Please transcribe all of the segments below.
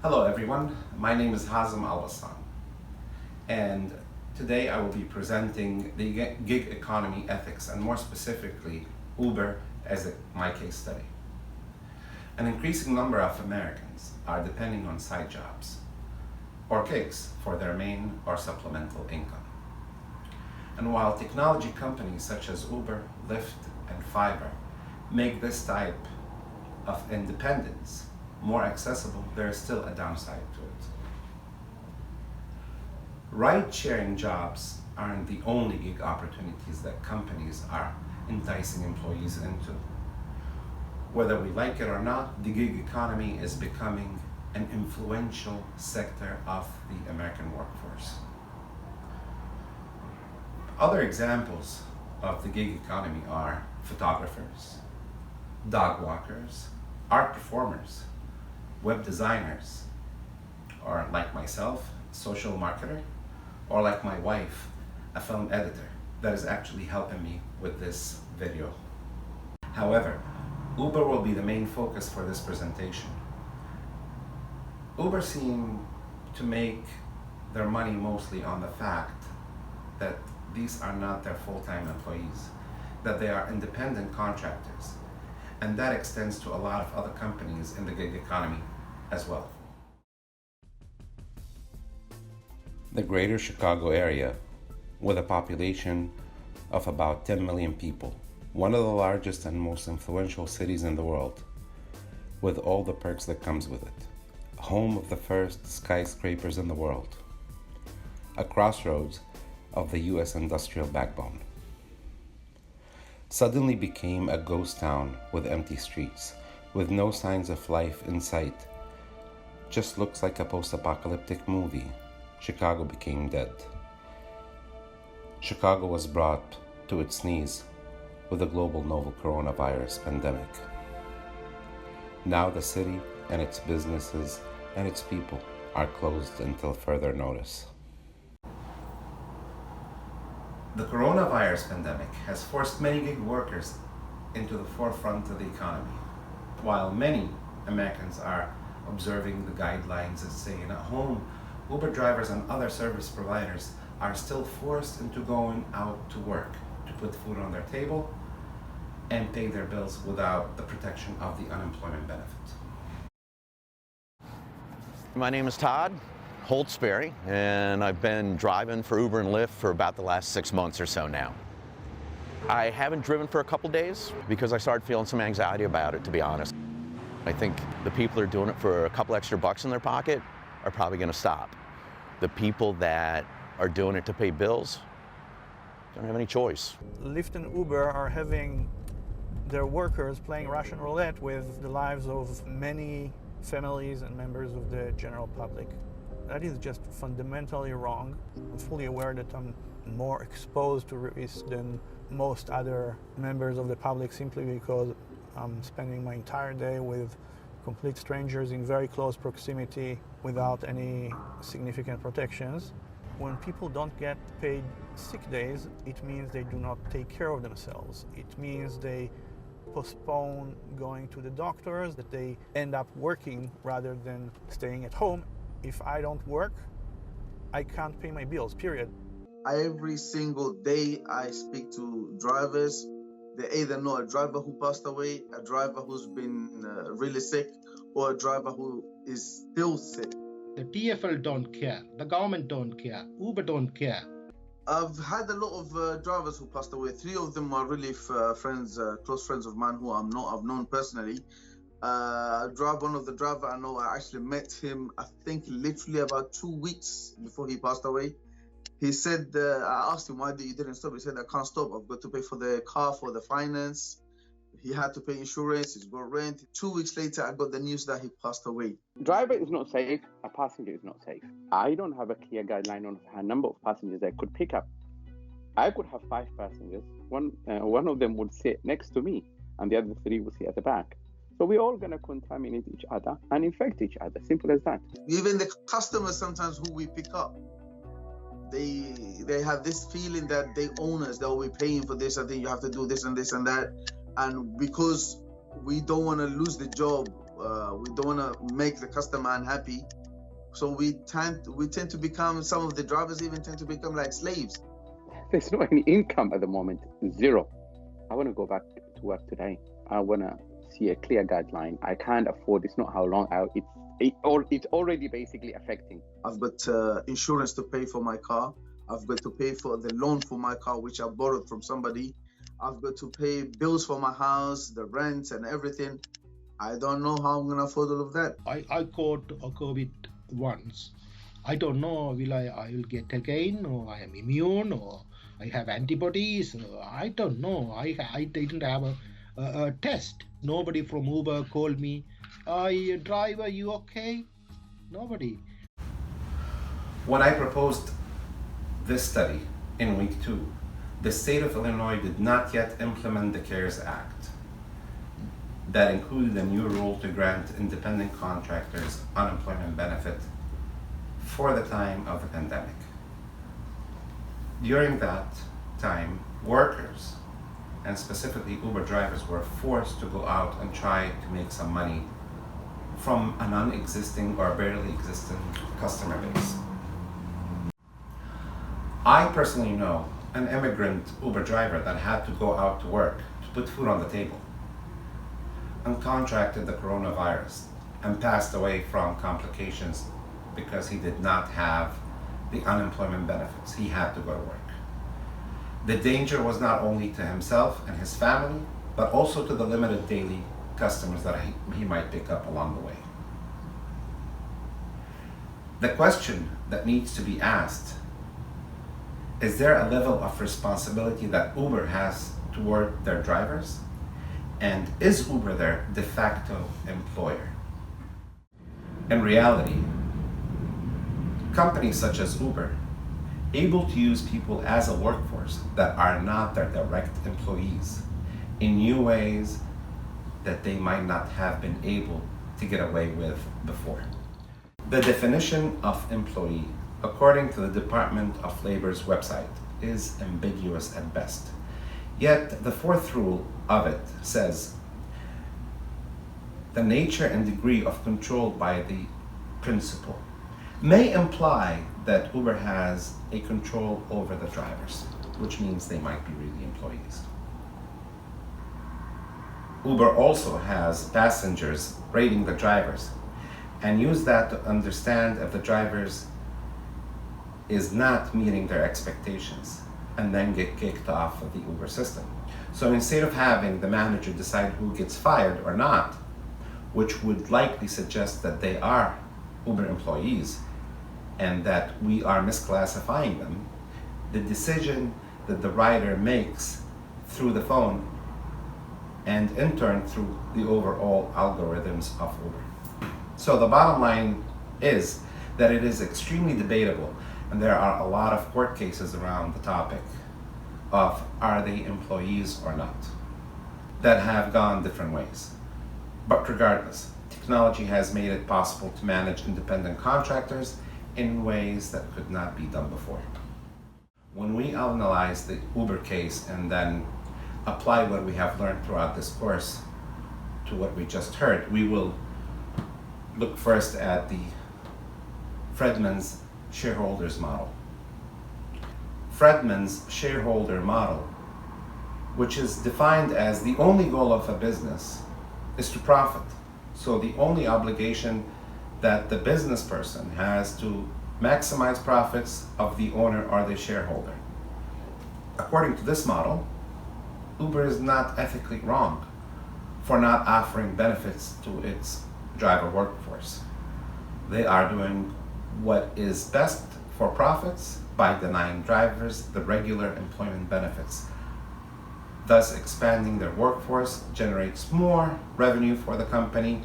Hello everyone, my name is Hazem Al-Bastan, and today I will be presenting the gig economy ethics, and more specifically Uber as my case study. An increasing number of Americans are depending on side jobs or gigs for their main or supplemental income. And while technology companies such as Uber, Lyft and Fiverr make this type of independence more accessible, there is still a downside to it. Ride-sharing jobs aren't the only gig opportunities that companies are enticing employees into. Whether we like it or not, the gig economy is becoming an influential sector of the American workforce. Other examples of the gig economy are photographers, dog walkers, art performers, web designers, or like myself, social marketer, or like my wife, a film editor that is actually helping me with this video. However, Uber will be the main focus for this presentation. Uber seem to make their money mostly on the fact that these are not their full-time employees, that they are independent contractors. And that extends to a lot of other companies in the gig economy as well. The greater Chicago area, with a population of about 10 million people, one of the largest and most influential cities in the world, with all the perks that comes with it, home of the first skyscrapers in the world, a crossroads of the US industrial backbone, suddenly became a ghost town with empty streets, with no signs of life in sight. Just looks like a post-apocalyptic movie. Chicago became dead. Chicago was brought to its knees with the global novel coronavirus pandemic. Now the city and its businesses and its people are closed until further notice. The coronavirus pandemic has forced many gig workers into the forefront of the economy. While many Americans are observing the guidelines and staying at home, Uber drivers and other service providers are still forced into going out to work to put food on their table and pay their bills without the protection of the unemployment benefit. My name is Todd Holtzberry, and I've been driving for Uber and Lyft for about the last 6 months or so now. I haven't driven for a couple days because I started feeling some anxiety about it, to be honest. I think the people who are doing it for a couple extra bucks in their pocket are probably going to stop. The people that are doing it to pay bills don't have any choice. Lyft and Uber are having their workers playing Russian roulette with the lives of many families and members of the general public. That is just fundamentally wrong. I'm fully aware that I'm more exposed to risk than most other members of the public simply because I'm spending my entire day with complete strangers in very close proximity without any significant protections. When people don't get paid sick days, it means they do not take care of themselves. It means they postpone going to the doctors, that they end up working rather than staying at home. If I don't work, I can't pay my bills, period. Every single day I speak to drivers. They either know a driver who passed away, a driver who's been really sick, or a driver who is still sick. The TFL don't care, the government don't care, Uber don't care. I've had a lot of drivers who passed away. 3 of them are really friends, close friends of mine who I've known personally. One of the driver I know, I actually met him, I think literally about 2 weeks before he passed away. He said, I asked him, why you didn't stop? He said, I can't stop. I've got to pay for the car, for the finance. He had to pay insurance, he's got rent. 2 weeks later, I got the news that he passed away. Driver is not safe, a passenger is not safe. I don't have a clear guideline on a number of passengers I could pick up. I could have 5 passengers. One of them would sit next to me, and the other 3 would sit at the back. So we're all going to contaminate each other and infect each other. Simple as that. Even the customers sometimes who we pick up, they have this feeling that they own us, they'll be paying for this, I think you have to do this and this and that. And because we don't want to lose the job we don't want to make the customer unhappy. So we tend to become, some of the drivers even tend to become like slaves. There's not any income at the moment, zero. I want to go back to work today. I want to see a clear guideline. I can't afford, it's not how long, it's already basically affecting. I've got insurance to pay for my car. I've got to pay for the loan for my car, which I borrowed from somebody. I've got to pay bills for my house, the rent and everything. I don't know how I'm going to afford all of that. I caught a COVID once. I don't know, I will get again, or I am immune, or I have antibodies. I don't know. I didn't have a test. Nobody from Uber called me, driver, you okay? Nobody. When I proposed this study in week 2, the state of Illinois did not yet implement the CARES Act that included a new rule to grant independent contractors unemployment benefit for the time of the pandemic. During that time, workers, and specifically Uber drivers, were forced to go out and try to make some money from a non-existing or barely existing customer base. I personally know an immigrant Uber driver that had to go out to work to put food on the table and contracted the coronavirus and passed away from complications because he did not have the unemployment benefits. He had to go to work. The danger was not only to himself and his family, but also to the limited daily customers that he might pick up along the way. The question that needs to be asked: is there a level of responsibility that Uber has toward their drivers? And is Uber their de facto employer? In reality, companies such as Uber, able to use people as a workforce that are not their direct employees in new ways that they might not have been able to get away with before. The definition of employee, according to the Department of Labor's website, is ambiguous at best. Yet the fourth rule of it says, the nature and degree of control by the principal may imply that Uber has a control over the drivers, which means they might be really employees. Uber also has passengers rating the drivers and use that to understand if the drivers is not meeting their expectations and then get kicked off of the Uber system. So instead of having the manager decide who gets fired or not, which would likely suggest that they are Uber employees and that we are misclassifying them, the decision that the rider makes through the phone and in turn through the overall algorithms of Uber. So the bottom line is that it is extremely debatable, and there are a lot of court cases around the topic of are they employees or not, that have gone different ways. But regardless, technology has made it possible to manage independent contractors in ways that could not be done before. When we analyze the Uber case and then apply what we have learned throughout this course to what we just heard, we will look first at the Friedman's shareholders model. Friedman's shareholder model, which is defined as the only goal of a business is to profit. So the only obligation that the business person has to maximize profits of the owner or the shareholder. According to this model, Uber is not ethically wrong for not offering benefits to its driver workforce. They are doing what is best for profits by denying drivers the regular employment benefits. Thus, expanding their workforce generates more revenue for the company.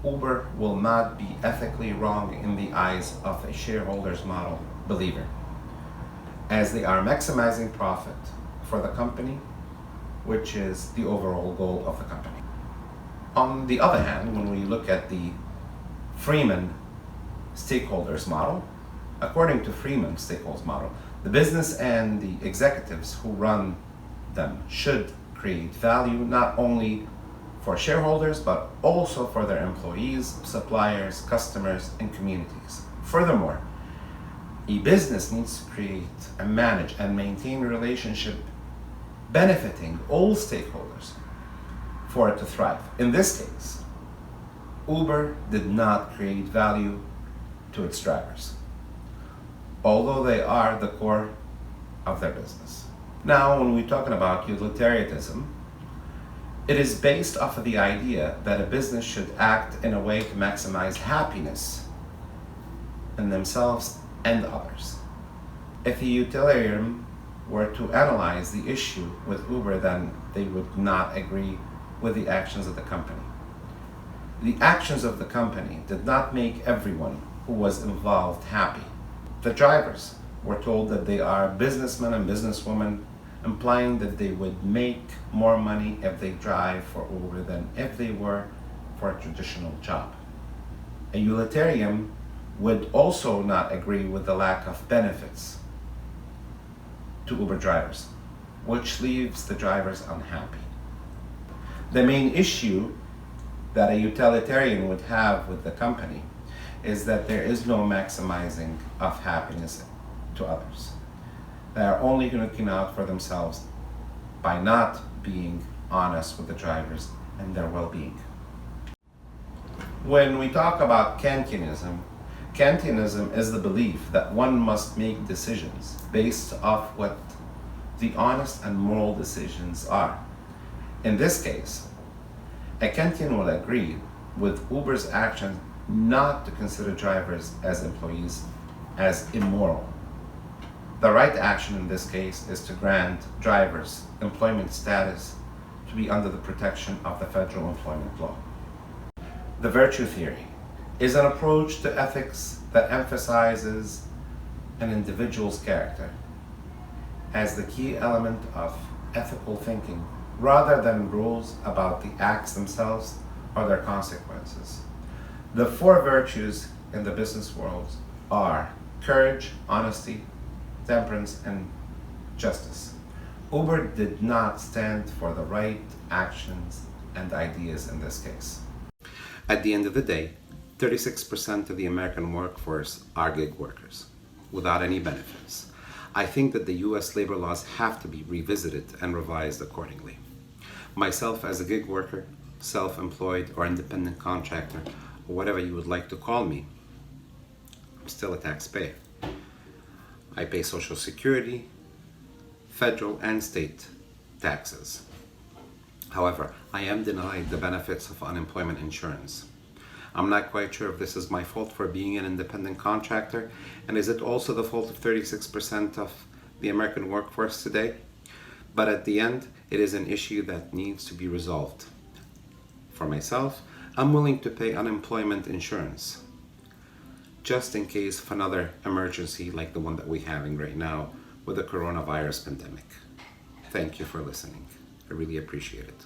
Uber will not be ethically wrong in the eyes of a shareholders model believer, as they are maximizing profit for the company, which is the overall goal of the company. On the other hand, when we look at the Freeman stakeholders model, according to Freeman's stakeholders model, the business and the executives who run them should create value not only for shareholders, but also for their employees, suppliers, customers, and communities. Furthermore, a business needs to create and manage and maintain a relationship benefiting all stakeholders for it to thrive. In this case, Uber did not create value to its drivers, although they are the core of their business. Now, when we're talking about utilitarianism, it is based off of the idea that a business should act in a way to maximize happiness in themselves and others. If a utilitarian were to analyze the issue with Uber, then they would not agree with the actions of the company. The actions of the company did not make everyone who was involved happy. The drivers were told that they are businessmen and businesswomen, implying that they would make more money if they drive for Uber than if they were for a traditional job. A utilitarian would also not agree with the lack of benefits to Uber drivers, which leaves the drivers unhappy. The main issue that a utilitarian would have with the company is that there is no maximizing of happiness to others. They are only looking out for themselves by not being honest with the drivers and their well-being. When we talk about Kantianism is the belief that one must make decisions based off what the honest and moral decisions are. In this case, a Kantian will agree with Uber's action not to consider drivers as employees as immoral. The right action in this case is to grant drivers employment status to be under the protection of the federal employment law. The virtue theory is an approach to ethics that emphasizes an individual's character as the key element of ethical thinking, rather than rules about the acts themselves or their consequences. The four virtues in the business world are courage, honesty, temperance, and justice. Uber did not stand for the right actions and ideas in this case. At the end of the day, 36% of the American workforce are gig workers without any benefits. I think that the US labor laws have to be revisited and revised accordingly. Myself as a gig worker, self-employed or independent contractor, or whatever you would like to call me, I'm still a taxpayer. I pay Social Security, federal and state taxes. However, I am denied the benefits of unemployment insurance. I'm not quite sure if this is my fault for being an independent contractor, and is it also the fault of 36% of the American workforce today? But at the end, it is an issue that needs to be resolved. For myself, I'm willing to pay unemployment insurance, just in case of another emergency like the one that we're having right now with the coronavirus pandemic. Thank you for listening. I really appreciate it.